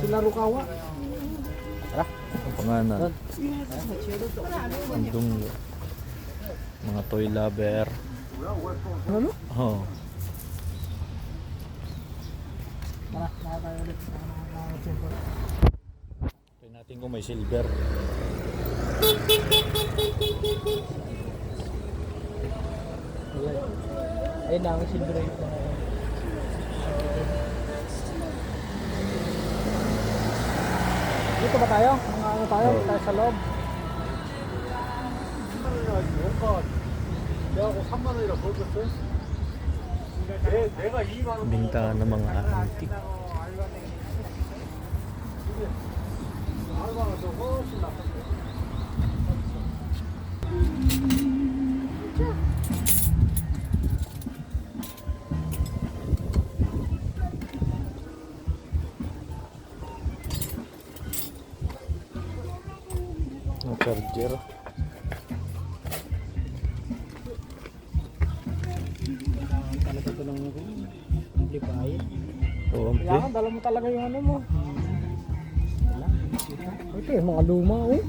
sila Rukawa. Panganan. Andung mga toy lover. Ano? Oh. Tara, tayo ulit. Tingnan natin kung may silver. Ayun na, ang silver rate na. Dito ba tayo? Mga ano tayo? Oo. Tayo sa loob. Bintahan ng mga antique. Ang charger. Talaga ito lang amplifier. Oh, Kailangan dala mo talaga yung ano mo. Ito yung mga luma oh.